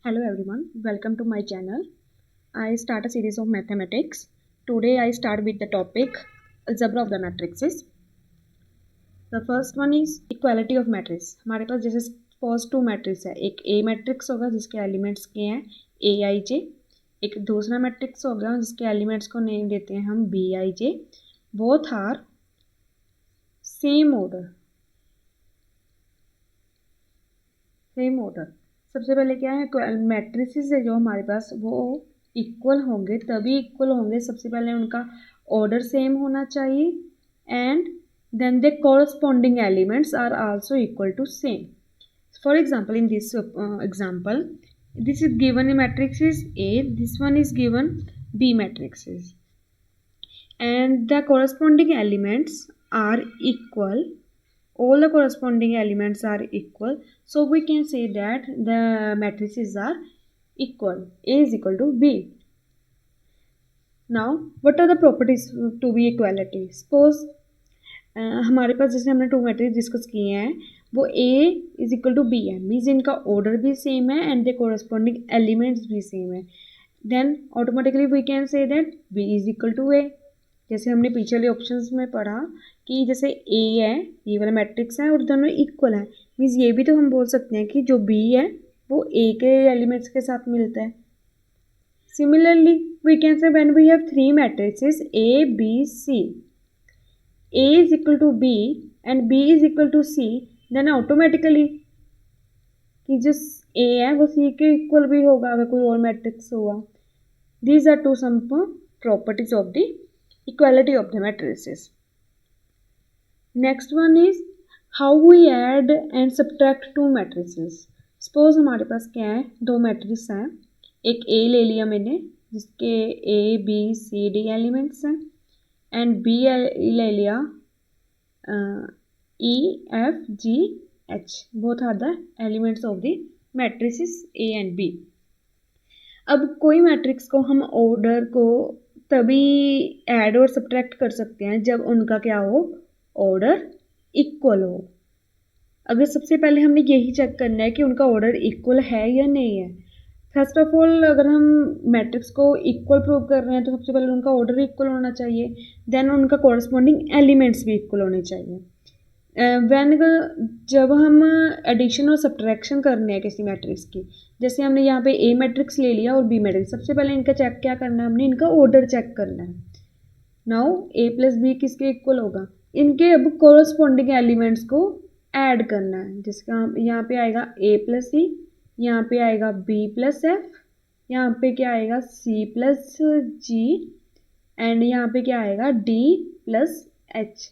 Hello everyone, welcome to my channel. I start a series of mathematics. Today I start with the topic algebra of the matrices. The first one is equality of matrix. हमारे पास जैसे first two matrix है, एक A matrix होगा जिसके elements के हैं AIJ, एक दूसरा मैट्रिक्स होगा जिसके एलिमेंट्स को नेम देते हैं हम BIJ. Both are same order. सबसे पहले क्या है, मैट्रिसेस है जो हमारे पास वो इक्वल होंगे, तभी इक्वल होंगे सबसे पहले उनका ऑर्डर सेम होना चाहिए and then the corresponding elements are also equal to same. For example in this example this is given a matrix is A, this one is given B matrices and the corresponding elements are equal. All the corresponding elements are equal, so we can say that the matrices are equal. A is equal to B. Now what are the properties to be equality? Suppose हमारे पास जैसे हमने two matrix discuss किए हैं वो A is equal to B है, means इनका order भी सेम है एंड द कोरस्पॉन्डिंग एलिमेंट्स भी सेम है. Then automatically we can say that B is equal to A. जैसे हमने पिछले ऑप्शंस में पढ़ा कि जैसे A है, ये वाला मैट्रिक्स है और दोनों इक्वल है, मीन्स ये भी तो हम बोल सकते हैं कि जो B है वो A के एलिमेंट्स के साथ मिलता है. Similarly we can say when we have three matrices A B C, A is equal to B and B is equal to C, then automatically कि जो A है वो C के इक्वल भी होगा अगर कोई और मैट्रिक्स होगा. These are two some properties of the equality of the matrices. Next one is how we add and subtract two matrices. Suppose हमारे पास क्या है, दो मैट्रिक्स हैं, एक A ले लिया मैंने जिसके A B C D elements हैं एंड B ले लिया E F G H, both are the elements of the matrices A and B. अब कोई मैट्रिक्स को हम ऑर्डर को तभी ऐड और सब्ट्रैक्ट कर सकते हैं जब उनका क्या हो, ऑर्डर इक्वल हो. अगर सबसे पहले हमने यही चेक करना है कि उनका ऑर्डर इक्वल है या नहीं है. फर्स्ट ऑफ ऑल अगर हम मैट्रिक्स को इक्वल प्रूव कर रहे हैं तो सबसे पहले उनका ऑर्डर इक्वल होना चाहिए, देन उनका कॉरस्पॉन्डिंग एलिमेंट्स भी इक्वल होने चाहिए. जब हम एडिशन और सब्ट्रैक्शन करने हैं किसी मैट्रिक्स की, जैसे हमने यहाँ पे A मैट्रिक्स ले लिया और B मैट्रिक्स, सबसे पहले इनका चेक क्या करना है, हमने इनका ऑर्डर चेक करना है. नाउ A प्लस B किसके इक्वल होगा, इनके अब कॉरस्पॉन्डिंग एलिमेंट्स को ऐड करना है, जिसका यहाँ पे आएगा A प्लस C, यहाँ पे आएगा B प्लस F, यहाँ पे क्या आएगा C प्लस G एंड यहाँ पे क्या आएगा D प्लस H.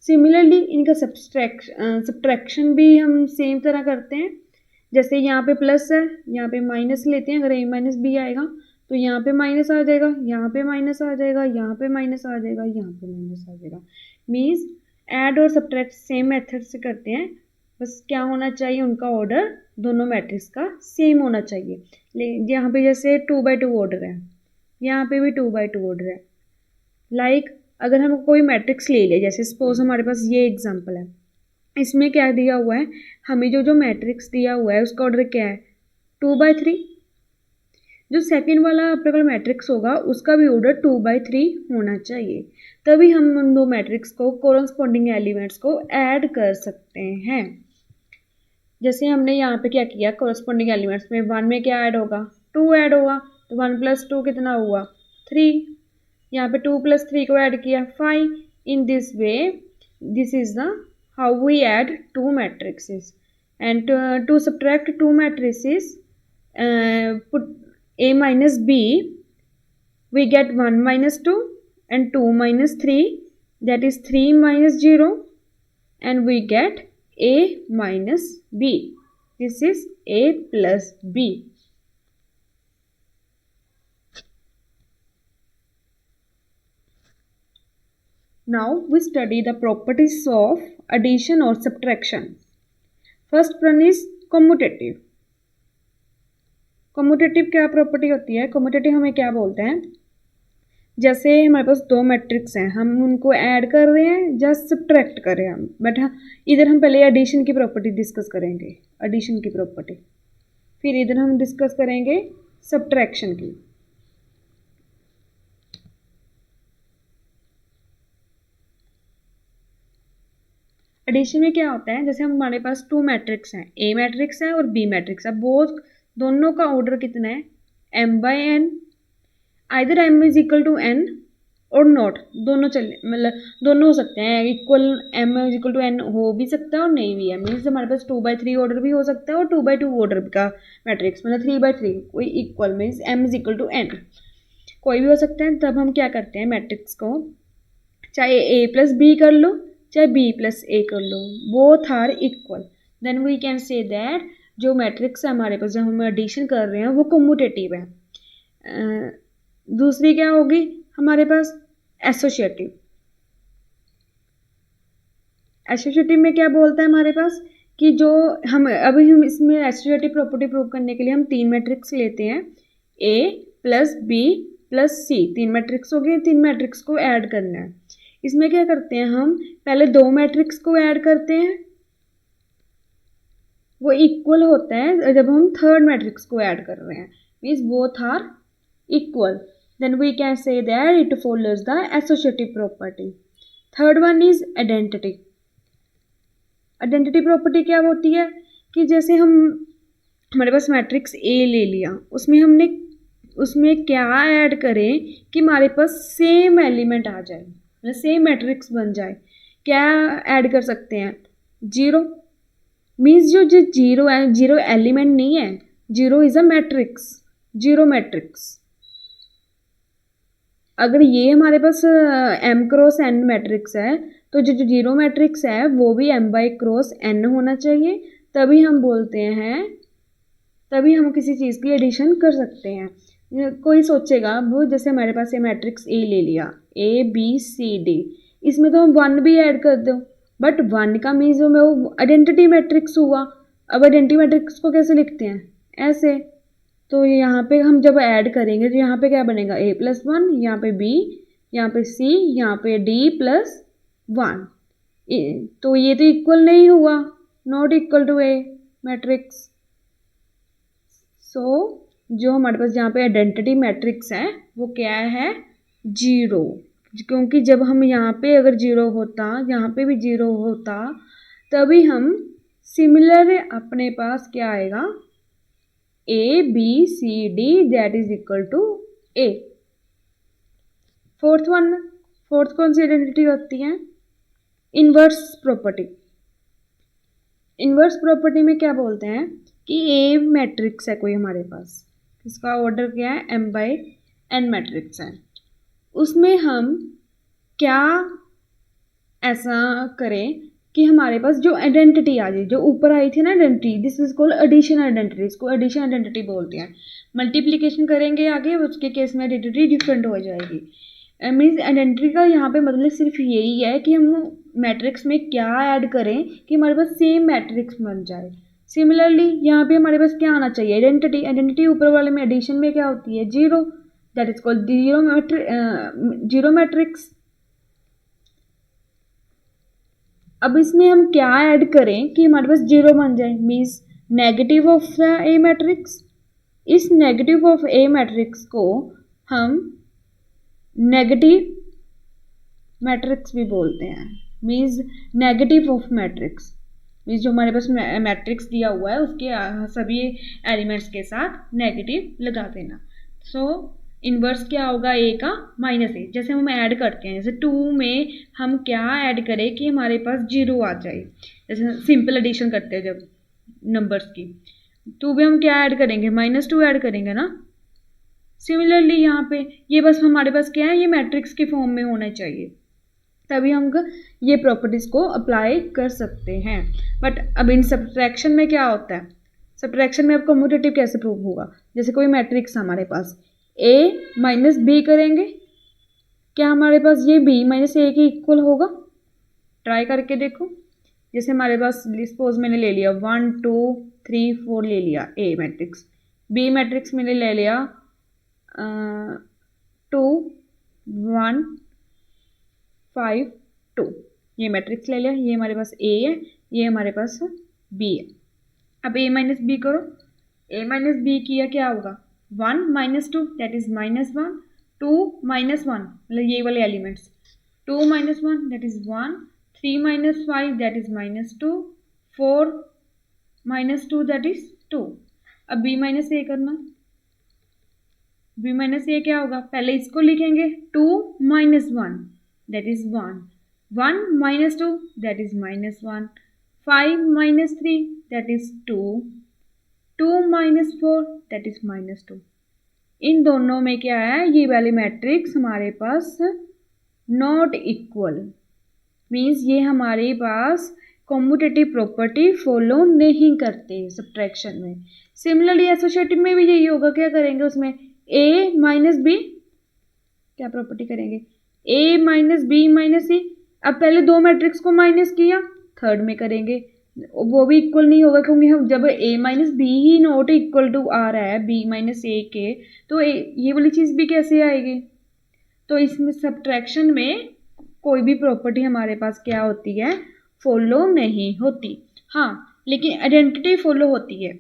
सिमिलरली इनका सब्ट्रैक्शन भी हम सेम तरह करते हैं. जैसे यहाँ पे प्लस है, यहाँ पे माइनस लेते हैं, अगर A माइनस B आएगा तो यहाँ पे माइनस आ जाएगा, यहाँ पे माइनस आ जाएगा, यहाँ पे माइनस आ जाएगा, यहाँ पे माइनस आ जाएगा. मीन्स ऐड और सब्ट्रैक्ट सेम मेथड से करते हैं, बस क्या होना चाहिए, उनका ऑर्डर दोनों मैट्रिक्स का सेम होना चाहिए. यहाँ पे जैसे 2/2 ऑर्डर है, यहाँ पे भी 2/2 ऑर्डर है. लाइक अगर हम कोई मैट्रिक्स ले लें, जैसे सपोज हमारे पास ये एग्जांपल है, इसमें क्या दिया हुआ है, हमें जो मैट्रिक्स दिया हुआ है उसका ऑर्डर क्या है 2/3. जो सेकंड वाला अपने पास मैट्रिक्स होगा उसका भी ऑर्डर 2/3 होना चाहिए, तभी हम उन दो मैट्रिक्स को कॉरस्पॉन्डिंग एलिमेंट्स को ऐड कर सकते हैं. जैसे हमने यहाँ पे क्या किया, कॉरस्पॉन्डिंग एलिमेंट्स में 1 में क्या ऐड होगा, 2 ऐड होगा, तो 1 + 2 कितना हुआ 3. यहाँ पे 2 + 3 को ऐड किया 5. In this way this is the how we add two matrices. And to subtract two matrices put A minus B, we get 1 minus 2 and 2 minus 3, that is 3 minus 0, and we get A minus B. This is A plus B. Now we study the properties of addition or subtraction. First one is commutative. Commutative क्या property होती है, commutative हमें क्या बोलते हैं, जैसे हमारे पास दो मैट्रिक्स हैं, हम उनको ऐड कर रहे हैं या सब्ट्रैक्ट कर रहे हैं हम, बट इधर हम पहले एडिशन की प्रॉपर्टी डिस्कस करेंगे. एडिशन की प्रॉपर्टी फिर इधर हम डिस्कस करेंगे सब्ट्रैक्शन की। एडिशन में क्या होता है, जैसे हमारे पास टू मैट्रिक्स हैं, ए मैट्रिक्स है और बी मैट्रिक्स है, बोथ दोनों का ऑर्डर कितना है, m/n, either m is equal to n और नॉट, दोनों चले, मतलब दोनों हो सकते हैं, equal m is equal to n हो भी सकता है और नहीं भी है, मीन्स हमारे पास 2/3 ऑर्डर भी हो सकता है और 2/2 ऑर्डर का मैट्रिक्स, मतलब 3/3 कोई equal, means m is equal to n कोई भी हो सकता है। तब हम क्या करते हैं, मैट्रिक्स को चाहे a+b कर लो चाहे b+a कर लो, both are equal, then we can say that जो मैट्रिक्स है हमारे पास, जब हम एडिशन कर रहे हैं वो कम्यूटेटिव है। दूसरी क्या होगी हमारे पास, एसोसिएटिव। एसोसिएटिव में क्या बोलता है हमारे पास कि जो हम अभी हम इसमें एसोसिएटिव प्रॉपर्टी प्रूव करने के लिए हम 3 मैट्रिक्स लेते हैं, a+b+c, 3 मैट्रिक्स हो गए, 3 मैट्रिक्स को ऐड करना है। इसमें क्या करते हैं, हम पहले 2 मैट्रिक्स को ऐड करते हैं, वो इक्वल होता है जब हम थर्ड मैट्रिक्स को ऐड कर रहे हैं, means both are equal, then we can say that it follows the associative property. Third one is identity. Identity property क्या होती है कि जैसे हम हमारे पास मैट्रिक्स A ले लिया, उसमें क्या ऐड करें कि हमारे पास सेम एलिमेंट आ जाए, मतलब सेम मैट्रिक्स बन जाए। क्या ऐड कर सकते हैं, 0, मीन्स जो जीरो है, 0 एलिमेंट नहीं है, 0 इज अ मैट्रिक्स, 0 मैट्रिक्स। अगर ये हमारे पास m×n मैट्रिक्स है तो जो 0 मैट्रिक्स है वो भी m/n होना चाहिए, तभी हम बोलते हैं, तभी हम किसी चीज़ की एडिशन कर सकते हैं। कोई सोचेगा वो, जैसे हमारे पास ये मैट्रिक्स A ले लिया, ABCD, इसमें तो हम 1 भी ऐड कर दो, बट 1 का मीन्स वो आइडेंटिटी मैट्रिक्स हुआ। अब आइडेंटिटी मैट्रिक्स को कैसे लिखते हैं, ऐसे, तो यहाँ पे हम जब ऐड करेंगे तो यहाँ पे क्या बनेगा, a+1, यहाँ पे b, यहाँ पे c, यहाँ पे d+1, तो ये तो इक्वल नहीं हुआ, not equal to a matrix. So जो हमारे पास यहाँ पे आइडेंटिटी मैट्रिक्स है वो क्या है, 0, क्योंकि जब हम यहाँ पे अगर 0 होता, यहाँ पे भी 0 होता, तभी हम सिमिलर अपने पास क्या आएगा, ABCD that is equal to A। Fourth कौन सी आइडेंटिटी होती है, इनवर्स प्रॉपर्टी। इनवर्स प्रॉपर्टी में क्या बोलते हैं कि A मैट्रिक्स है कोई हमारे पास, इसका ऑर्डर क्या है, m/n मैट्रिक्स है, उसमें हम क्या ऐसा करें कि हमारे पास जो आइडेंटिटी आ जाए, जो ऊपर आई थी ना identity, this is called addition identity, इसको एडिशन आइडेंटिटी बोलते हैं। मल्टीप्लिकेशन करेंगे आगे, उसके केस में आइडेंटिटी डिफरेंट हो जाएगी। मीन्स आइडेंटिटी का यहाँ पे मतलब सिर्फ यही है कि हम मैट्रिक्स में क्या ऐड करें कि हमारे पास सेम मैट्रिक्स बन जाए। सिमिलरली यहाँ पे हमारे पास क्या आना चाहिए, आइडेंटिटी। आइडेंटिटी ऊपर वाले में एडिशन में क्या होती है, 0, that is called zero matrix. अब इसमें हम क्या ऐड करें कि हमारे पास 0 बन जाए, means negative of A matrix. इस नेगेटिव ऑफ ए मैट्रिक्स को हम नेगेटिव मैट्रिक्स भी बोलते हैं, means negative of matrix, means जो हमारे पास मैट्रिक्स दिया हुआ है उसके सभी एलिमेंट्स के साथ नेगेटिव लगा देना। सो इनवर्स क्या होगा, a का -a, जैसे हम ऐड करते हैं, जैसे 2 में हम क्या ऐड करें कि हमारे पास 0 आ जाए, जैसे सिंपल एडिशन करते हैं जब नंबर्स की, 2 में हम क्या ऐड करेंगे, -2 ऐड करेंगे ना। सिमिलरली यहाँ पे ये बस हमारे पास क्या है, ये मैट्रिक्स के फॉर्म में होना चाहिए, तभी हम ये प्रॉपर्टीज को अप्लाई कर सकते हैं। बट अब इन सब्ट्रैक्शन में क्या होता है, सब्ट्रैक्शन में अब कम्यूटेटिव कैसे प्रूव होगा, जैसे कोई मैट्रिक्स हमारे पास a-b करेंगे, क्या हमारे पास ये b-a के इक्वल होगा, ट्राई करके देखो। जैसे हमारे पास सपोज मैंने ले लिया 1 2 3 4 ले लिया a मैट्रिक्स, b मैट्रिक्स मैंने ले लिया 2 1 5 2, ये मैट्रिक्स ले लिया, ये हमारे पास a है, ये हमारे पास b है। अब a-b करो, ए माइनस बी किया क्या होगा 1 माइनस 2 दैट इज -1, 2 माइनस 1 मतलब ये वाले elements 2 minus 1 that is 1, 3 minus 5 that is -2, 4 minus 2 that is 2। अब b माइनस ए करना, b माइनस ए क्या होगा पहले इसको लिखेंगे 2 minus 1 that is 1, 1 minus 2 that is -1, 5 minus 3 that is 2, 2 minus 4 that is -2। इन दोनों में क्या है ये वाली मैट्रिक्स हमारे पास नॉट इक्वल, मीन्स ये हमारे पास कॉम्यूटेटिव प्रॉपर्टी फॉलो नहीं करते सब्ट्रैक्शन में। सिमिलरली एसोसिएटिव में भी यही होगा, क्या करेंगे उसमें a माइनस बी क्या प्रॉपर्टी करेंगे a माइनस बी माइनस सी। अब पहले दो मैट्रिक्स को माइनस किया, थर्ड में करेंगे वो भी इक्वल नहीं होगा क्योंकि हम जब a माइनस बी ही नॉट इक्वल टू आ रहा है b माइनस ए के, तो ये वाली चीज़ भी कैसे आएगी। तो इसमें सब्ट्रैक्शन में कोई भी प्रॉपर्टी हमारे पास क्या होती है फॉलो नहीं होती। हाँ लेकिन आइडेंटिटी फॉलो होती है।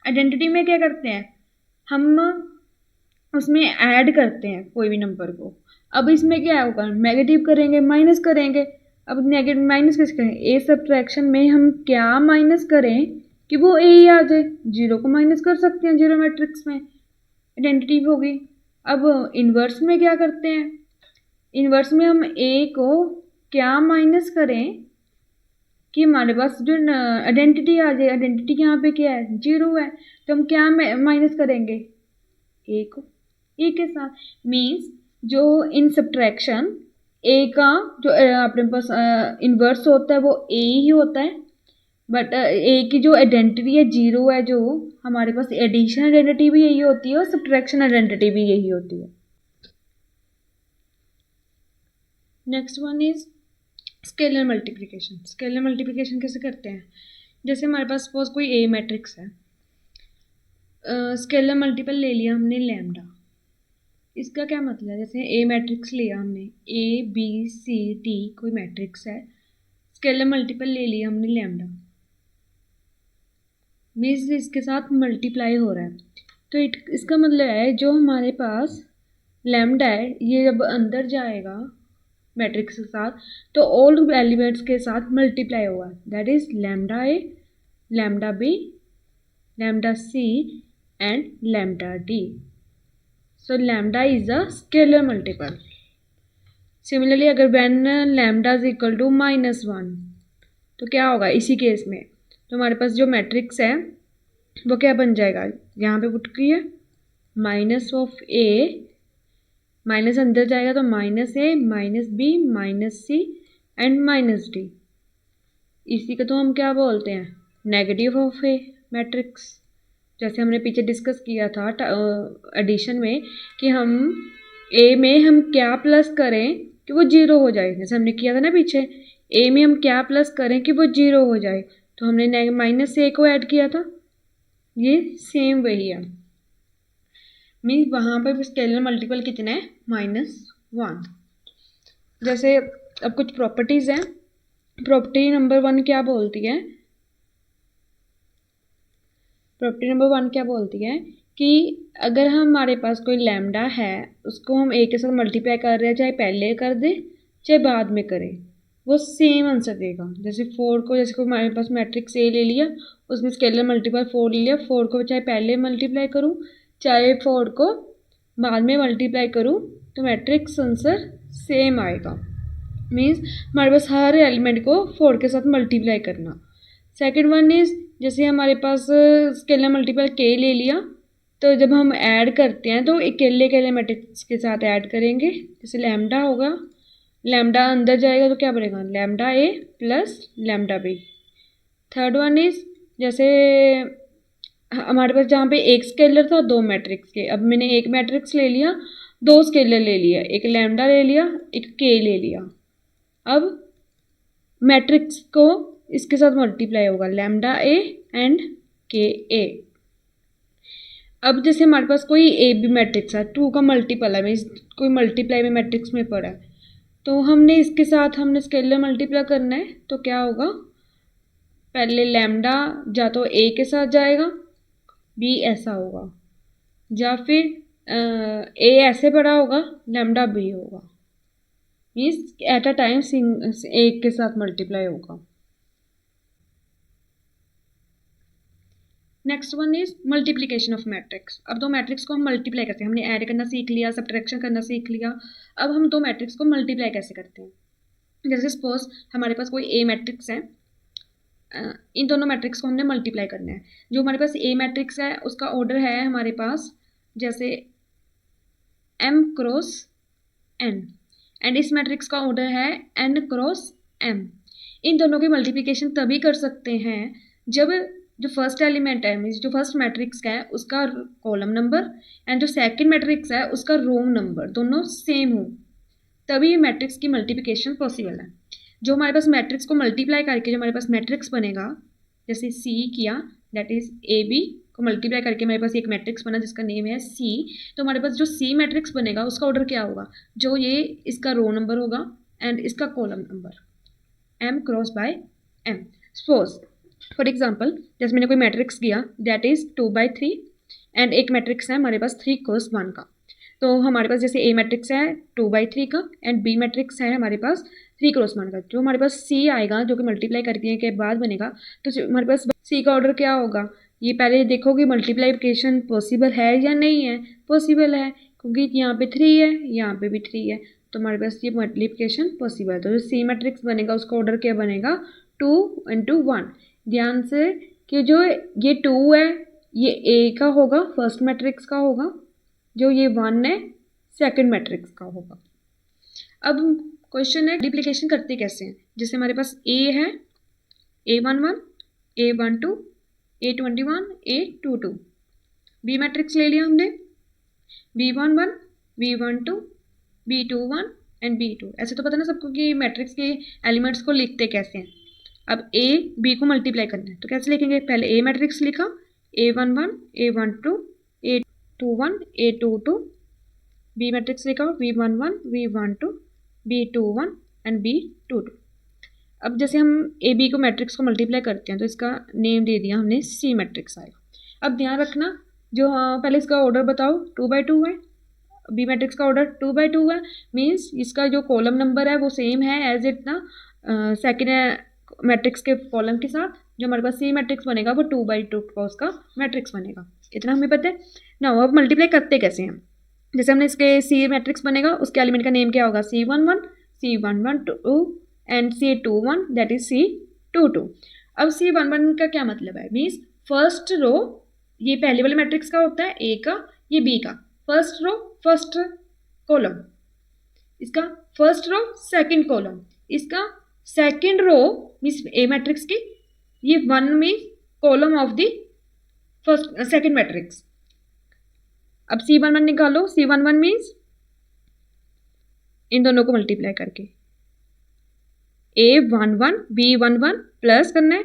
आइडेंटिटी में क्या करते हैं हम उसमें ऐड करते हैं कोई भी नंबर को। अब इसमें क्या होगा नेगेटिव करेंगे माइनस करेंगे। अब नेगेटिव माइनस कैसे करें ए सब्ट्रैक्शन में हम क्या माइनस करें कि वो ए ही आ जाए, जीरो को माइनस कर सकते हैं जीरो मैट्रिक्स में, आइडेंटिटी होगी। अब इन्वर्स में क्या करते हैं, इन्वर्स में हम ए को क्या माइनस करें कि हमारे पास जो आइडेंटिटी आ जाए। आइडेंटिटी यहाँ पे क्या है जीरो है, तो हम क्या माइनस करेंगे ए को ए के साथ। मीन्स जो इन सब्ट्रैक्शन ए का जो अपने पास इन्वर्स होता है वो ए ही होता है, बट ए की जो आइडेंटिटी है जीरो है, जो हमारे पास एडिशन आइडेंटिटी भी यही होती है और सब्ट्रैक्शन आइडेंटिटी भी यही होती है। Next one is scalar multiplication. Scalar multiplication कैसे करते हैं, जैसे हमारे पास सपोज कोई ए मैट्रिक्स है, स्केलर मल्टीपल ले लिया हमने लैम्डा। इसका क्या मतलब है, जैसे ए मैट्रिक्स लिया हमने ए बी सी डी कोई मैट्रिक्स है, स्केलर मल्टीपल ले लिया हमने लैम्डा, मीन्स इसके साथ मल्टीप्लाई हो रहा है। तो इसका मतलब है जो हमारे पास लैम्डा है ये जब अंदर जाएगा मैट्रिक्स के साथ तो ऑल एलिमेंट्स के साथ मल्टीप्लाई होगा, that is lambda A, lambda B, lambda C and lambda D. So lambda is a scalar multiple. Similarly अगर when lambda is equal to -1 तो क्या होगा इसी केस में, तो हमारे पास जो मैट्रिक्स है वो क्या बन जाएगा, यहाँ पे पुट की है माइनस ऑफ ए, माइनस अंदर जाएगा तो minus A minus B minus C and minus D. इसी को तो हम क्या बोलते हैं नेगेटिव ऑफ ए मैट्रिक्स। जैसे हमने पीछे डिस्कस किया था एडिशन में कि हम ए में हम क्या प्लस करें कि वो जीरो हो जाए, जैसे हमने किया था ना पीछे ए में हम क्या प्लस करें कि वो जीरो हो जाए, तो हमने माइनस ए को ऐड किया था, ये सेम वही है। मीन्स वहाँ पर भी स्केलर मल्टीपल कितने हैं -1। जैसे अब कुछ प्रॉपर्टीज़ हैं, प्रॉपर्टी नंबर 1 क्या बोलती है, प्रॉपर्टी नंबर 1 क्या बोलती है कि अगर हमारे पास कोई लैम्डा है उसको हम ए के साथ मल्टीप्लाई कर रहे हैं, चाहे पहले कर दे चाहे बाद में करें, वो सेम आंसर देगा। जैसे 4 को, जैसे कोई हमारे पास मैट्रिक्स ए ले लिया उसमें स्केलर मल्टीपल 4 ले लिया, 4 को चाहे पहले मल्टीप्लाई करूँ चाहे 4 को बाद में मल्टीप्लाई करूँ तो मैट्रिक्स आंसर सेम आएगा। मीन्स हमारे पास हर एलिमेंट को 4 के साथ मल्टीप्लाई करना। सेकेंड वन इज़ जैसे हमारे पास स्केलर मल्टीपल के ले लिया, तो जब हम ऐड करते हैं तो अकेले मैट्रिक्स के साथ ऐड करेंगे। जैसे लैम्डा होगा, लैम्डा अंदर जाएगा तो क्या बनेगा lambda A plus lambda B. Third one is जैसे हमारे पास जहाँ पे एक स्केलर था दो मैट्रिक्स के, अब मैंने एक मैट्रिक्स ले लिया दो स्केलर ले लिया, एक लैम्डा ले लिया एक के ले लिया। अब मैट्रिक्स को इसके साथ मल्टीप्लाई होगा लैम्डा ए एंड के ए। अब जैसे हमारे पास कोई ए बी मैट्रिक्स है, 2 का मल्टीपल है, कोई मल्टीप्लाई में मैट्रिक्स में पड़ा है, तो हमने इसके साथ हमने स्केलर मल्टीप्लाई करना है, तो क्या होगा पहले लैम्डा या तो ए के साथ जाएगा बी ऐसा होगा, या फिर ए ऐसे पड़ा होगा, लैम्डा बी होगा, मीन्स एट अ टाइम एक के साथ मल्टीप्लाई होगा। Next one is multiplication of matrix. अब दो मैट्रिक्स को हम मल्टीप्लाई करते हैं, हमने ऐड करना सीख लिया, सब्ट्रैक्शन करना सीख लिया, अब हम दो मैट्रिक्स को मल्टीप्लाई कैसे करते हैं। जैसे सपोज हमारे पास कोई ए मैट्रिक्स है, इन दोनों मैट्रिक्स को हमने मल्टीप्लाई करना है। जो हमारे पास ए मैट्रिक्स है उसका ऑर्डर है हमारे पास जैसे m क्रॉस n, एंड इस मैट्रिक्स का ऑर्डर है n क्रॉस m। इन दोनों की मल्टीप्लिकेशन तभी कर सकते हैं जब जो फर्स्ट एलिमेंट है, मीन्स जो फर्स्ट मैट्रिक्स का है उसका कॉलम नंबर एंड जो सेकंड मैट्रिक्स है उसका रो नंबर दोनों सेम हो, तभी मैट्रिक्स की मल्टीप्लिकेशन पॉसिबल है। जो हमारे पास मैट्रिक्स को मल्टीप्लाई करके जो हमारे पास मैट्रिक्स बनेगा, जैसे सी किया, दैट इज ए बी को मल्टीप्लाई करके हमारे पास एक मैट्रिक्स बना जिसका नेम है सी। तो हमारे पास जो सी मैट्रिक्स बनेगा उसका ऑर्डर क्या होगा, जो ये इसका रो नंबर होगा एंड इसका column number M cross by M. Suppose for example जैसे मैंने कोई मैट्रिक्स किया दैट इज 2/3 एंड एक मैट्रिक्स है हमारे पास 3 क्रॉस 1 का। तो हमारे पास जैसे ए मैट्रिक्स है 2/3 का एंड बी मैट्रिक्स है हमारे पास 3 क्रॉस 1 का। जो हमारे पास सी आएगा जो कि मल्टीप्लाई करने के बाद बनेगा, तो हमारे पास सी का ऑर्डर क्या होगा, ये पहले देखो कि मल्टीप्लाइकेशन पॉसिबल है या नहीं है। पॉसिबल है क्योंकि यहाँ पे 3 है, यहाँ पे भी 3 है, तो हमारे पास ये मल्टीप्लिकेशन पॉसिबल है। तो जो सी मैट्रिक्स बनेगा उसका ऑर्डर क्या बनेगा 2 × 1। ध्यान से कि जो ये 2 है ये ए का होगा, फर्स्ट मैट्रिक्स का होगा, जो ये 1 है सेकंड मैट्रिक्स का होगा। अब क्वेश्चन है मल्टीप्लिकेशन करते कैसे हैं। जैसे हमारे पास ए है A11 A12 A21 A22, B matrix ले लिया हमने B11 B12 B21 and B2। ऐसे तो पता ना सबको कि मैट्रिक्स के एलिमेंट्स को लिखते कैसे हैं। अब ए बी को मल्टीप्लाई करना है तो कैसे लिखेंगे, पहले ए मैट्रिक्स लिखा A11 A12 A21 A22, B matrix लिखा B11 B12 B21 and B22। अब जैसे हम ए बी को मैट्रिक्स को मल्टीप्लाई करते हैं तो इसका नेम दे दिया हमने सी मैट्रिक्स आएगा। अब ध्यान रखना जो पहले इसका ऑर्डर बताओ 2/2 है, बी मैट्रिक्स का ऑर्डर 2/2 है, मीन्स इसका जो कॉलम नंबर है वो सेम है एज इट ना सेकेंड मैट्रिक्स के कॉलम के साथ। जो हमारे पास सी मैट्रिक्स बनेगा वो 2/2 का उसका मैट्रिक्स बनेगा, इतना हमें पता है ना। अब मल्टीप्लाई करते कैसे हैं, जैसे हमने इसके सी मैट्रिक्स बनेगा उसके एलिमेंट का नेम क्या होगा C11 C11 and C21 that is C22। अब C11 का क्या मतलब है, मीन्स फर्स्ट रो, ये पहले वाले मैट्रिक्स का होता है ए का, ये बी का, फर्स्ट रो फर्स्ट कॉलम, इसका फर्स्ट रो सेकंड कॉलम, इसका सेकंड रो मीन्स ए मैट्रिक्स की, ये 1 means column of the first second matrix. अब C11 निकालो, C11 मीन्स इन दोनों को मल्टीप्लाई करके A11 B11 प्लस करना है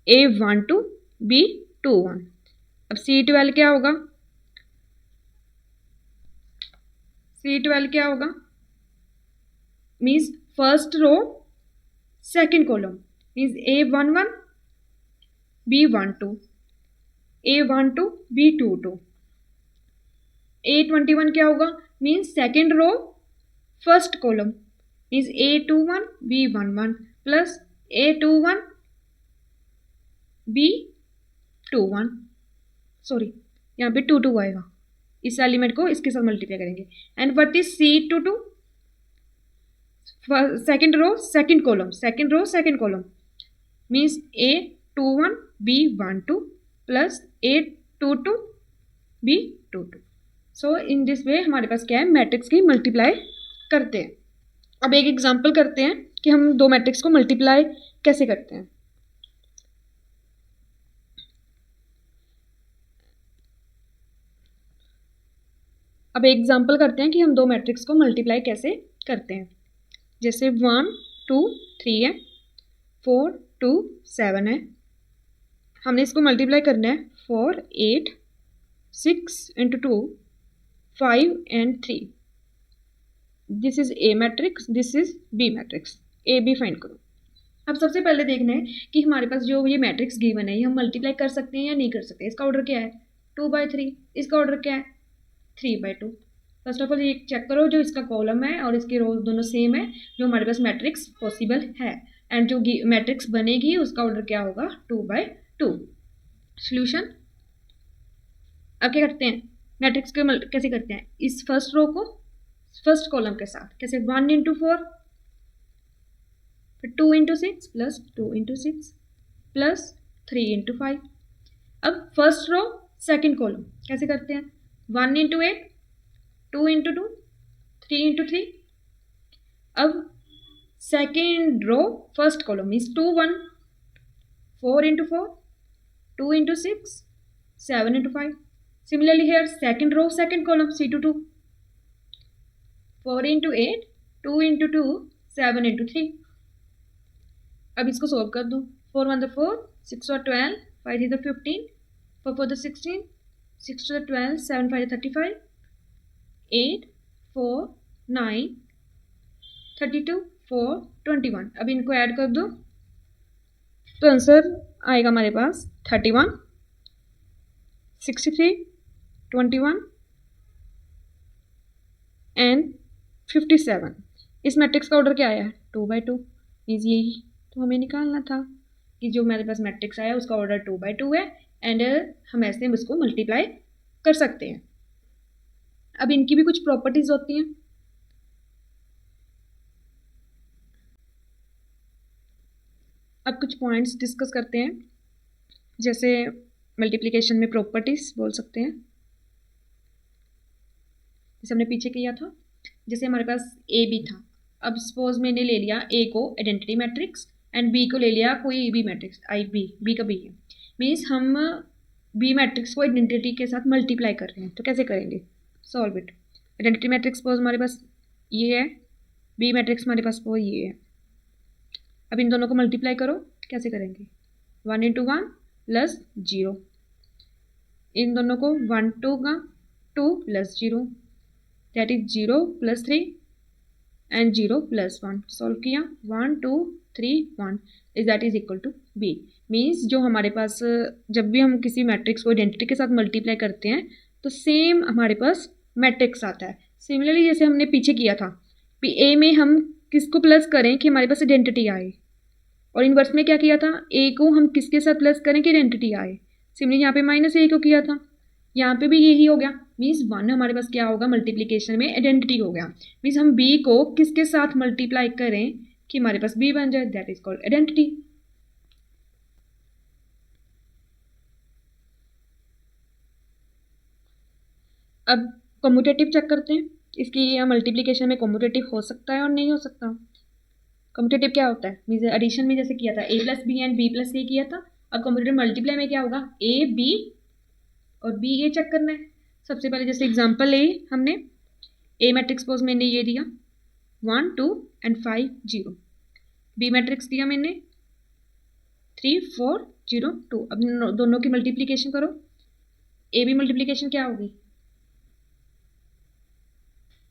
A12 B21। अब C12 क्या होगा, C12 क्या होगा means first row second column, means A11 B12 A12 B22। A21 क्या होगा means second row first column, means A21 B11 plus A21 B21, sorry यहाँ पे 22 आएगा, इस एलिमेंट को इसके साथ मल्टीप्लाई करेंगे। And what is C22, second row second column, second row second column, means A21 B12 plus A22 B22। So in this way हमारे पास क्या है, मैट्रिक्स की मल्टीप्लाई करते हैं। अब एक एग्जांपल करते हैं कि हम दो मैट्रिक्स को मल्टीप्लाई कैसे करते हैं। अब एक एग्जांपल करते हैं कि हम दो मैट्रिक्स को मल्टीप्लाई कैसे करते हैं। जैसे 1 2 3 है, 4 2 7 है, हमने इसको मल्टीप्लाई करना है 4 8 6 × 2 5 and 3। This is A matrix, this is B matrix, A B find करो। अब सबसे पहले देखना है कि हमारे पास जो ये मैट्रिक्स गिवन है ये हम मल्टीप्लाई कर सकते हैं या नहीं कर सकते। इसका ऑर्डर क्या है 2/3, इसका ऑर्डर क्या है 3/2। फर्स्ट ऑफ ऑल ये चेक करो जो इसका कॉलम है और इसके रो दोनों सेम है, जो हमारे पास मैट्रिक्स पॉसिबल है, एंड जो मैट्रिक्स बनेगी उसका ऑर्डर क्या होगा 2/2। सोल्यूशन अब क्या करते हैं, मैट्रिक्स के कैसे करते हैं, इस फर्स्ट रो को फर्स्ट कॉलम के साथ कैसे 1 × 4 फिर 2 × 6 प्लस 2 × 6 प्लस 3 × 5। अब फर्स्ट रो सेकंड कॉलम कैसे करते हैं 1 × 8 2 × 2 3 × 3। अब second row first column means 2 1 4 × 4 2 × 6 7 × 5। Similarly here second row second column C2 2 4 × 8 2 × 2 7 × 3। अब इसको सोल्व कर दो 4 1 4 6 और 12 5 3 15 4 4 16 6 2 12 7 5 35 8 4 9 32 4 21। अब इनको ऐड कर दो तो आंसर आएगा हमारे पास 31 63 21 एंड 57। इस मैट्रिक्स का ऑर्डर क्या आया 2/2। मीन्स यही तो हमें निकालना था कि जो मेरे पास मैट्रिक्स आया उसका ऑर्डर 2/2 है, एंड हम ऐसे उसको मल्टीप्लाई कर सकते हैं। अब इनकी भी कुछ प्रॉपर्टीज होती हैं। अब कुछ पॉइंट्स डिस्कस करते हैं, जैसे मल्टीप्लिकेशन में प्रॉपर्टीज बोल सकते हैं, जैसे हमने पीछे किया था। जैसे हमारे पास ए बी था, अब सपोज मैंने ले लिया ए को आइडेंटिटी मैट्रिक्स एंड बी को ले लिया कोई बी मैट्रिक्स आई बी का बी है, मीन्स हम बी मैट्रिक्स को आइडेंटिटी के साथ मल्टीप्लाई कर रहे हैं। तो कैसे करेंगे solve it. Identity matrix suppose हमारे पास ये है, बी मैट्रिक्स हमारे पास वो ये है। अब इन दोनों को मल्टीप्लाई करो, कैसे करेंगे 1 × 1 प्लस 0, इन दोनों को 1 2 का 2 प्लस 0 that is 0 plus 3 and 0 plus 1। Solve किया 1 2 3 1 is that is equal to B. Means जो हमारे पास जब भी हम किसी मैट्रिक्स को आइडेंटिटी के साथ मल्टीप्लाई करते हैं तो सेम हमारे पास मैट्रिक्स आता है। सिमिलरली जैसे हमने पीछे किया था ए में हम किसको प्लस करें कि हमारे पास आइडेंटिटी आए, और इनवर्स में क्या किया था ए को हम किसके साथ प्लस करें कि आइडेंटिटी आए। सिमिलरली यहाँ पे माइनस ए को किया था, यहाँ पे भी यही हो गया। मीन्स 1 हमारे पास क्या होगा मल्टीप्लिकेशन में आइडेंटिटी हो गया। मीन्स हम बी को किसके साथ मल्टीप्लाई करें कि हमारे पास बी बन जाए, दैट इज कॉल्ड आइडेंटिटी। अब कम्यूटेटिव चेक करते हैं, इसकी मल्टीप्लिकेशन में कम्यूटेटिव हो सकता है और नहीं हो सकता। कम्यूटेटिव क्या होता है मीन्स एडिशन में जैसे किया था a + b and b + c किया था। अब कम्यूटेटिव मल्टीप्लाई में क्या होगा a b और b ये चेक करना है। सबसे पहले जैसे एग्जांपल ले हमने a मैट्रिक्स सपोज मैंने ये दिया 1 2 एंड 5 0, b मैट्रिक्स दिया मैंने 3 4 0 2। अब दोनों की मल्टीप्लिकेशन करो, a b मल्टीप्लिकेशन क्या होगी,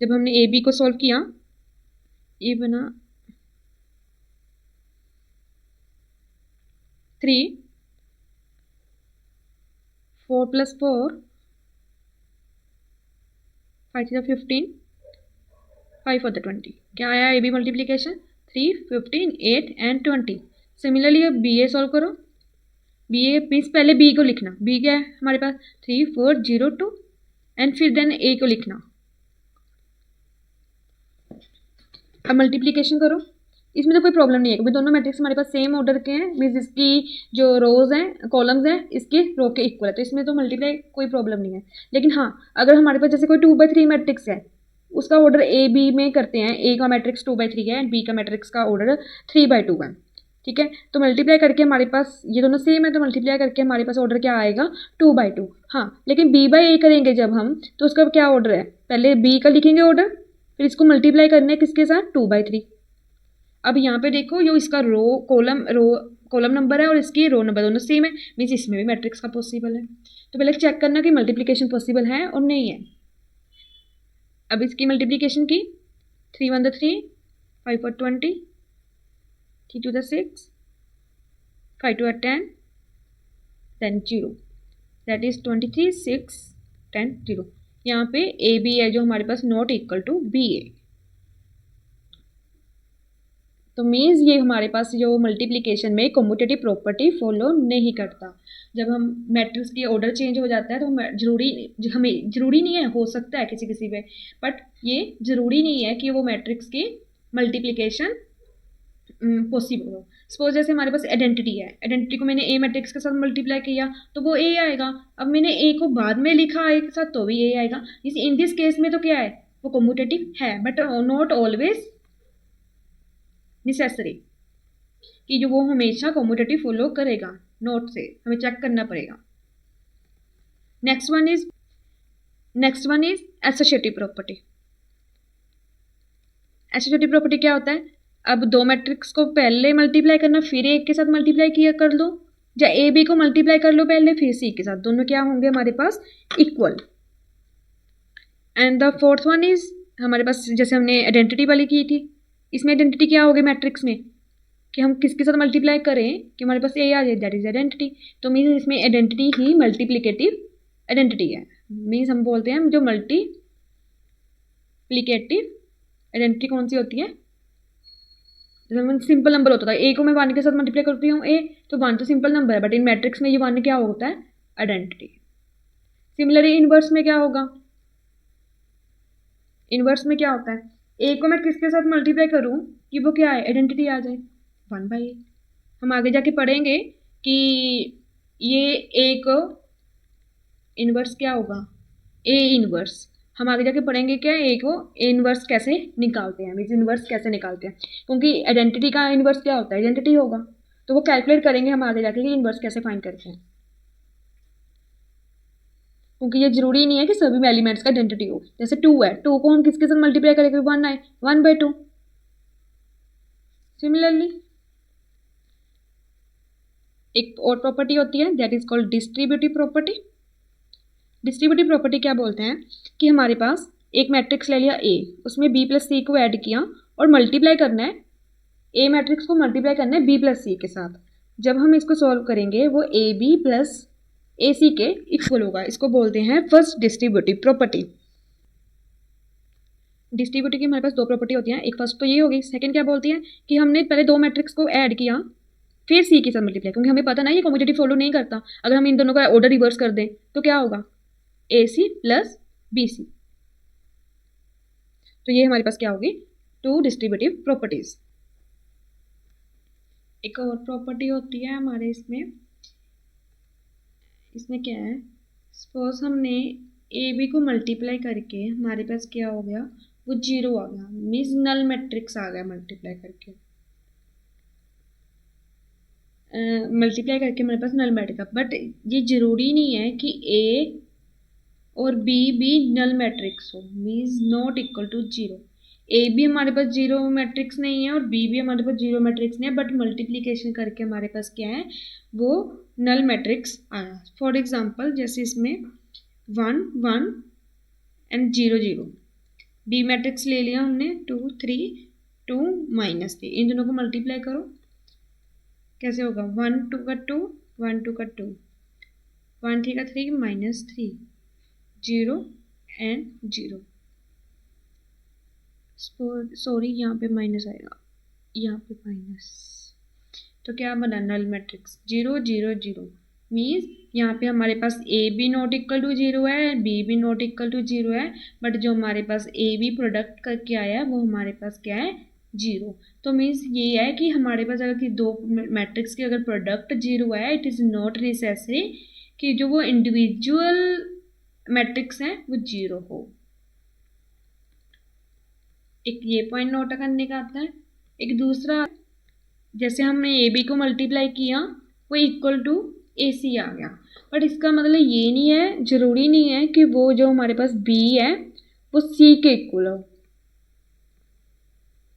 जब हमने ए बी को सॉल्व किया ये बना 3 4 + 4 5 3 15 5 4 20। क्या आया A B multiplication 3 15 8 and 20। Similarly अब बी ए सॉल्व करो, बी ए मीन्स पहले बी को लिखना, बी क्या है हमारे पास 3 4 0 2 एंड फिर देन ए को लिखना। अब मल्टीप्लिकेशन करो, इसमें तो कोई प्रॉब्लम नहीं है क्योंकि दोनों मैट्रिक्स हमारे पास सेम ऑर्डर के हैं, मीन्स इसकी जो रोज हैं कॉलम्स हैं इसके रो के इक्वल है, तो इसमें तो मल्टीप्लाई कोई प्रॉब्लम नहीं है। लेकिन हाँ अगर हमारे पास जैसे कोई 2/3 मैट्रिक्स है उसका ऑर्डर ए बी में करते हैं, ए का मैट्रिक्स 2/3 है एंड बी का मैट्रिक्स का ऑर्डर 3/2 है, ठीक है। तो मल्टीप्लाई करके हमारे पास ये दोनों सेम है तो मल्टीप्लाई करके हमारे पास ऑर्डर क्या आएगा 2/2। हाँ लेकिन b/a करेंगे जब हम तो उसका क्या ऑर्डर है, पहले b का लिखेंगे ऑर्डर फिर इसको मल्टीप्लाई करने किसके साथ 2/3। अब यहाँ पे देखो जो इसका कॉलम नंबर है और इसकी रो नंबर दोनों सेम है, मीन्स इसमें भी मैट्रिक्स का पॉसिबल है। तो पहले चेक करना कि मल्टीप्लिकेशन पॉसिबल है और नहीं है। अब इसकी मल्टीप्लिकेशन की 3 1 3 5 4 20 3 to the 6, 5 to the 10, then 0, that is 23, 6, 10, 0. यहाँ पे ए बी है जो हमारे पास नॉट इक्वल टू बी है, तो मीन्स ये हमारे पास जो मल्टीप्लिकेशन में कम्यूटेटिव प्रॉपर्टी फॉलो नहीं करता। जब हम मैट्रिक्स की ऑर्डर चेंज हो जाता है तो हमें ज़रूरी नहीं है, हो सकता है किसी किसी पे, बट ये ज़रूरी नहीं है कि वो मैट्रिक्स की मल्टीप्लिकेशन पॉसिबल हो। सपोज जैसे हमारे पास आइडेंटिटी है, आइडेंटिटी को मैंने ए मैट्रिक्स के साथ मल्टीप्लाई किया तो वो ए आएगा। अब मैंने ए को बाद में लिखा ए के साथ तो भी ए आएगा। इस इन दिस केस में तो क्या है, वो कम्यूटेटिव है, बट नॉट ऑलवेज नेसेसरी कि जो वो हमेशा कम्यूटेटिव फॉलो करेगा। नोट से हमें चेक करना पड़ेगा। Next one is associative property. Associative property क्या होता है, अब दो मैट्रिक्स को पहले मल्टीप्लाई करना फिर एक के साथ मल्टीप्लाई किया कर लो, या ए बी को मल्टीप्लाई कर लो पहले फिर सी के साथ, दोनों क्या होंगे हमारे पास equal. And the fourth one is हमारे पास जैसे हमने आइडेंटिटी वाली की थी, इसमें आइडेंटिटी क्या होगी मैट्रिक्स में कि हम किसके साथ मल्टीप्लाई करें कि हमारे पास ए आ जाए, दैट इज आइडेंटिटी। तो मीन्स इसमें आइडेंटिटी ही मल्टीप्लिकेटिव आइडेंटिटी है। मीन्स हम बोलते हैं जो मल्टीप्लिकेटिव आइडेंटिटी कौन सी होती है, जैसे सिंपल नंबर होता था, ए को मैं 1 के साथ मल्टीप्लाई करती हूँ ए, तो 1 तो सिंपल नंबर है, बट इन मैट्रिक्स में ये 1 क्या होता है आइडेंटिटी। सिमिलरली इनवर्स में क्या होगा, इनवर्स में क्या होता है, ए को मैं किसके साथ मल्टीप्लाई करूँ कि वो क्या है आइडेंटिटी आ जाए 1/a। हम आगे जाके पढ़ेंगे कि ये ए को इनवर्स क्या होगा ए इनवर्स, हम आगे जाके पढ़ेंगे क्या ए को इनवर्स कैसे निकालते हैं, मीन्स इनवर्स कैसे निकालते हैं, क्योंकि आइडेंटिटी का इनवर्स क्या होता है आइडेंटिटी होगा, तो वो कैलकुलेट करेंगे हम आगे जाके कि इनवर्स कैसे फाइंड करते हैं, क्योंकि ये जरूरी नहीं है कि सभी एलिमेंट्स का आइडेंटिटी हो। जैसे 2 है, 2 को हम किसके साथ मल्टीप्लाई करेंगे 1 आए 1/2। सिमिलरली एक और प्रॉपर्टी होती है that is called distributive property. Distributive property क्या बोलते हैं कि हमारे पास एक मैट्रिक्स ले लिया ए, उसमें b + c को ऐड किया और मल्टीप्लाई करना है, ए मैट्रिक्स को मल्टीप्लाई करना है b + c के साथ। जब हम इसको सॉल्व करेंगे वो ab + ac के इक्वल होगा, इसको बोलते हैं फर्स्ट डिस्ट्रीब्यूटिव प्रॉपर्टी। डिस्ट्रीब्यूटिव की हमारे पास दो प्रॉपर्टी होती हैं, एक फर्स्ट तो ये होगी, सेकंड क्या बोलती है कि हमने पहले दो मैट्रिक्स को ऐड किया फिर सी के साथ मल्टीप्लाई, क्योंकि हमें पता ना ये कम्यूटेटिव फॉलो नहीं करता। अगर हम इन दोनों का ऑर्डर रिवर्स कर दें तो क्या होगा AC + BC। तो ये हमारे पास क्या होगी 2 डिस्ट्रीब्यूटिव प्रॉपर्टीज। एक और प्रॉपर्टी होती है हमारे इसमें क्या है, सपोज हमने AB को मल्टीप्लाई करके हमारे पास क्या हो गया वो 0 आ गया, मीन्स नल मैट्रिक्स आ गया मल्टीप्लाई करके हमारे पास नल मैट्रिक्स। बट ये जरूरी नहीं है कि A और B भी नल मैट्रिक्स हो, means not equal to 0। A भी हमारे पास 0 मैट्रिक्स नहीं है और B भी हमारे पास 0 मैट्रिक्स नहीं है, बट मल्टीप्लिकेशन करके हमारे पास क्या है वो नल मैट्रिक्स आया। फॉर एग्जांपल जैसे इसमें 1 1 एंड 0 0, B मैट्रिक्स ले लिया हमने 2 3 2 -3, इन दोनों को मल्टीप्लाई करो कैसे होगा 1 2 का 2 1 2 का 2 1 3 का 3 -3 0 एंड 0। सॉरी यहाँ पे माइनस आएगा, यहाँ पे माइनस, तो क्या बना नल मैट्रिक्स 0 0 0। मीन्स यहाँ पे हमारे पास A भी नॉट इक्वल टू 0 है, B भी नॉट इक्वल टू 0 है, बट जो हमारे पास A भी प्रोडक्ट करके आया है वो हमारे पास क्या है 0। तो मीन्स ये है कि हमारे पास अगर कि दो मैट्रिक्स की अगर प्रोडक्ट 0 है, इट इज़ नॉट नेसेसरी कि जो वो इंडिविजुअल मैट्रिक्स हैं वो 0 हो। एक ये पॉइंट नोट करने का आता है। एक दूसरा, जैसे हमने AB को मल्टीप्लाई किया वो इक्वल टू AC आ गया, बट इसका मतलब ये नहीं है, ज़रूरी नहीं है कि वो जो हमारे पास B है वो C के इक्वल हो।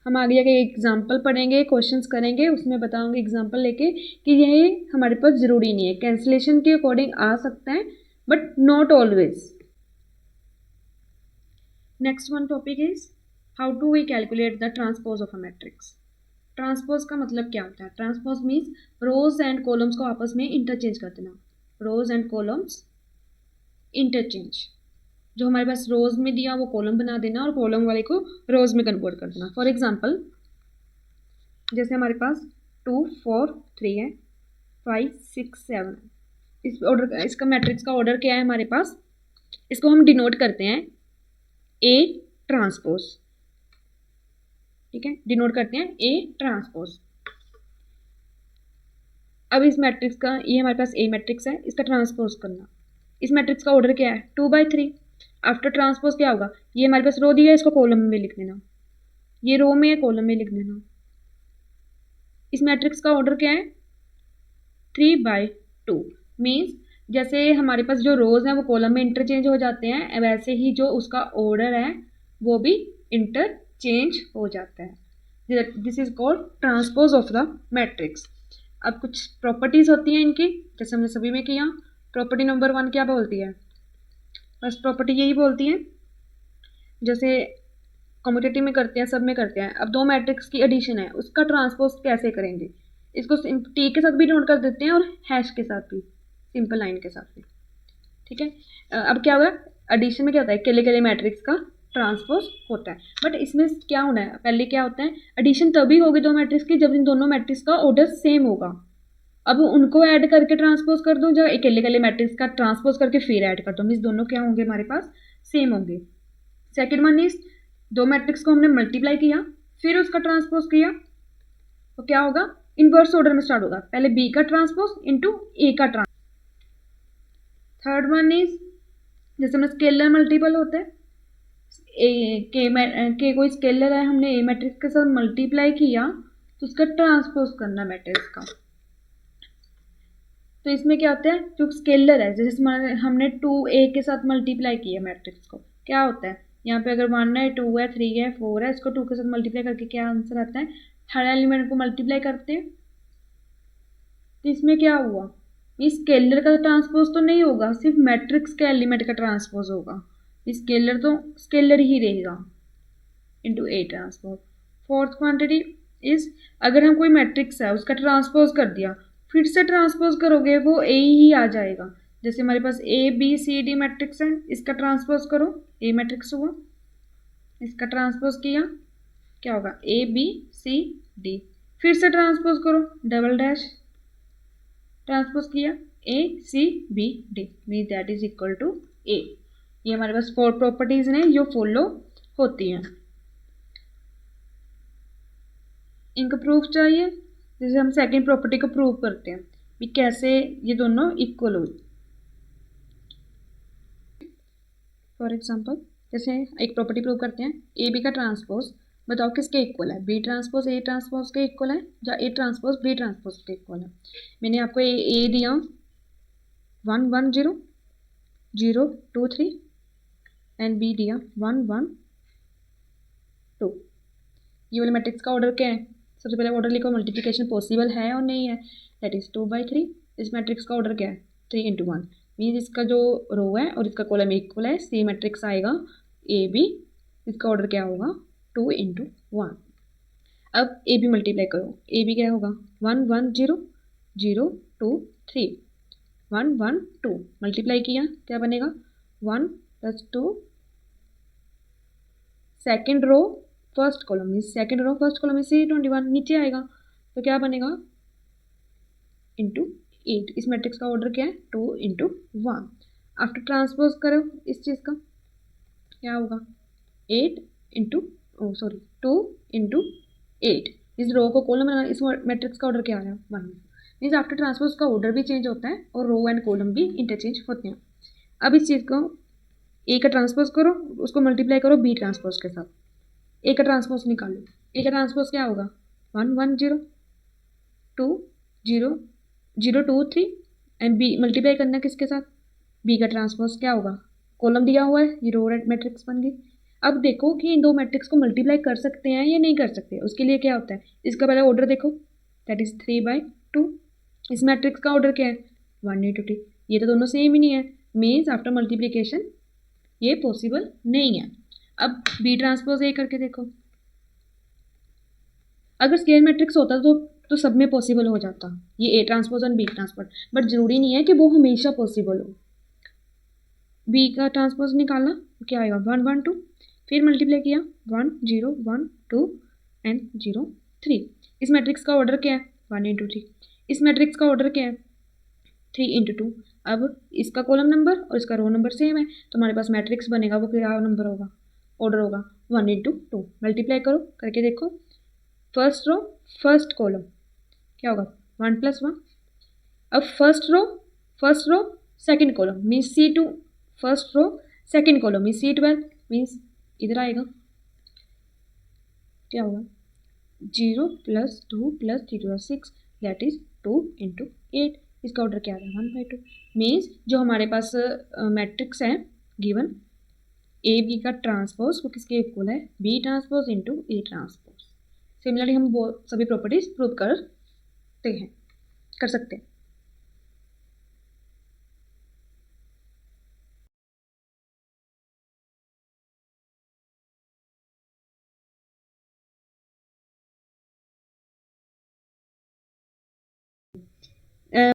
हम आगे जाके एग्जाम्पल पढ़ेंगे, क्वेश्चंस करेंगे, उसमें बताऊंगे एग्जाम्पल लेके कि ये हमारे पास ज़रूरी नहीं है, कैंसिलेशन के अकॉर्डिंग आ सकता है but not always. Next one topic is how to we calculate the transpose of a matrix. Transpose का मतलब क्या होता है? Transpose means rows and columns को आपस में इंटरचेंज कर देना। रोज एंड कॉलम्स इंटरचेंज, जो हमारे पास रोज में दिया वो कॉलम बना देना और कॉलम वाले को रोज में कन्वर्ट कर देना। फॉर एग्जांपल जैसे हमारे पास 2 4 3 है, 5 6 7, इस ऑर्डर, इसका मैट्रिक्स का ऑर्डर क्या है हमारे पास? इसको हम डिनोट करते हैं ए ट्रांसपोज, ठीक है, डिनोट करते हैं ए ट्रांसपोज। अब इस मैट्रिक्स का, ये हमारे पास ए मैट्रिक्स है, इसका ट्रांसपोज करना। इस मैट्रिक्स का ऑर्डर क्या है? 2/3। आफ्टर ट्रांसपोज क्या होगा? ये हमारे पास रो दिया है, इसको कॉलम में लिख देना, ये रो में है, कॉलम में लिख देना। इस मैट्रिक्स का ऑर्डर क्या है? 3/2। मीन्स जैसे हमारे पास जो रोज हैं वो कॉलम में इंटरचेंज हो जाते हैं, वैसे ही जो उसका ऑर्डर है वो भी इंटरचेंज हो जाता है। This is called transpose of the matrix. अब कुछ प्रॉपर्टीज होती हैं इनकी, जैसे हमने सभी में किया। प्रॉपर्टी नंबर 1 क्या बोलती है? फर्स्ट प्रॉपर्टी यही बोलती है, जैसे कम्यूटेटिव में करते हैं, सब में करते हैं। अब दो मैट्रिक्स की एडिशन है, उसका ट्रांसपोज कैसे करेंगे? इसको टी के साथ भी नोट कर देते हैं और हैश के साथ भी, सिंपल लाइन के साथ भी, ठीक है। अब क्या होगा? एडिशन में क्या होता है? अकेले अकेले मैट्रिक्स का ट्रांसपोज होता है। बट इसमें क्या होना है? पहले क्या होता है? एडिशन तभी होगी दो मैट्रिक्स की जब इन दोनों मैट्रिक्स का ऑर्डर सेम होगा। अब उनको ऐड करके ट्रांसपोज कर दो, जब अकेले अकेले मैट्रिक्स का ट्रांसपोज करके फिर ऐड कर दो, मीन्स दोनों क्या होंगे हमारे पास? सेम होंगे। सेकेंड वन इज, दो मैट्रिक्स को हमने मल्टीप्लाई किया फिर उसका ट्रांसपोज किया, तो क्या होगा? इनवर्स ऑर्डर में स्टार्ट होगा, पहले बी का ट्रांसपोज इंटू ए का ट्रांसपोज। थर्ड वन इज, जैसे हमने स्केलर मल्टीपल होता है, के कोई स्केलर है, हमने ए मैट्रिक्स के साथ मल्टीप्लाई किया तो उसका ट्रांसपोज करना मैट्रिक्स का। तो इसमें क्या होता है? जो स्केलर है, जैसे हमने 2a के साथ मल्टीप्लाई किया मैट्रिक्स को, क्या होता है? यहाँ पे अगर 1 है, 2 है, 3 है, 4 है, इसको 2 के साथ मल्टीप्लाई करके क्या आंसर आता है? थर्ड एलिमेंट को मल्टीप्लाई करते हैं, तो इसमें क्या हुआ? इस स्केलर का ट्रांसपोज तो नहीं होगा, सिर्फ मैट्रिक्स के एलिमेंट का ट्रांसपोज होगा। स्केलर तो स्केलर ही रहेगा into A transpose. Fourth quantity is, अगर हम कोई मैट्रिक्स है उसका ट्रांसपोज कर दिया, फिर से ट्रांसपोज करोगे वो ए ही आ जाएगा। जैसे हमारे पास ABCD मैट्रिक्स है, इसका ट्रांसपोज करो, ए मैट्रिक्स हुआ, इसका ट्रांसपोज किया, क्या होगा? ABCD। फिर से ट्रांसपोज करो, डबल डैश, ट्रांसपोज किया, ACBD, mean that is equal to A. ये हमारे पास 4 प्रॉपर्टीज हैं जो फॉलो होती हैं। इनका प्रूफ चाहिए, जैसे हम सेकंड प्रॉपर्टी को प्रूव करते हैं कि कैसे ये दोनों इक्वल हो। फॉर एग्जांपल जैसे एक प्रॉपर्टी प्रूव करते हैं, ए बी का ट्रांसपोज, बताओ किसके इक्वल है? बी ट्रांसपोज ए ट्रांसपोज के इक्वल है या ए ट्रांसपोज बी ट्रांसपोज के इक्वल है? मैंने आपको ए दिया 1 1 0 0 2 3 एंड बी दिया 1 1 2। ये वाले मैट्रिक्स का ऑर्डर क्या है? सबसे पहले ऑर्डर लिखो, मल्टीप्लिकेशन पॉसिबल है और नहीं है, दैट इज 2/3। इस मैट्रिक्स का ऑर्डर क्या है? 3 × 1, मीन्स इसका जो रो है और इसका कॉलम इक्वल है, सी मैट्रिक्स आएगा ए बी, इसका ऑर्डर क्या होगा? 2 × 1। अब ए बी मल्टीप्लाई करो, ए बी क्या होगा? 1 1 0 0 2 3 1 1 2, मल्टीप्लाई किया क्या बनेगा? 1 + 2, second row first column, mean second row first column में से 21 नीचे आएगा, तो क्या बनेगा? इंटू 8। इस मैट्रिक्स का ऑर्डर क्या है? 2 × 1। आफ्टर ट्रांसपोज करो इस चीज़ का, क्या होगा? 8 × 2 × 8। इस रो को कॉलम बनाना, इस मैट्रिक्स का ऑर्डर क्या आ रहा है? 1। मीन्स आफ्टर ट्रांसपोज का ऑर्डर भी चेंज होता है और रो एंड कॉलम भी इंटरचेंज होते हैं। अब इस चीज़ को ए का ट्रांसपोज करो, उसको मल्टीप्लाई करो बी ट्रांसपोज के साथ, ए का ट्रांसपोज निकालो। ए का ट्रांसपोज क्या होगा? 1 1 0 2 0 0 2 3 एंड बी मल्टीप्लाई करना किसके साथ? बी का ट्रांसपोज क्या होगा? कॉलम दिया हुआ है, ये रो मैट्रिक्स बन गई। अब देखो कि इन दो मैट्रिक्स को मल्टीप्लाई कर सकते हैं या नहीं कर सकते। उसके लिए क्या होता है? इसका पहले ऑर्डर देखो, दैट इज 3/2। इस मैट्रिक्स का ऑर्डर क्या है? 1 × 2। ये तो दोनों सेम ही नहीं है, मीन्स आफ्टर मल्टीप्लीकेशन ये पॉसिबल नहीं है। अब बी ट्रांसपोज ए करके देखो, अगर स्केयर मैट्रिक्स होता तो सब में पॉसिबल हो जाता, ये ए ट्रांसपोज और बी ट्रांसपोज, बट ज़रूरी नहीं है कि वो हमेशा पॉसिबल हो। बी का ट्रांसपोज निकालना तो क्या आएगा 1 1 2, फिर मल्टीप्लाई किया 1 0 1 2 एंड 0 3। इस मैट्रिक्स का ऑर्डर क्या है 1 इंटू 3, इस मैट्रिक्स का ऑर्डर क्या है 3 इंटू 2। अब इसका कॉलम नंबर और इसका रो नंबर सेम है तो हमारे पास मैट्रिक्स बनेगा, वो क्या नंबर होगा, ऑर्डर होगा 1 इंटू 2। मल्टीप्लाई करो, करके देखो, फर्स्ट रो फर्स्ट कॉलम क्या होगा 1 प्लस 1। अब first row second column means C2, first row second column means C12, means इधर आएगा क्या होगा 0 plus 2 plus 3 to 6 that is 2 into 8। इसका ऑर्डर क्या आ रहा है 1/2, मीन्स जो हमारे पास मैट्रिक्स है गिवन ए बी का ट्रांसपोज वो किसके इक्वल है B transpose into A transpose. Similarly हम वो सभी प्रॉपर्टीज प्रूव कर सकते हैं।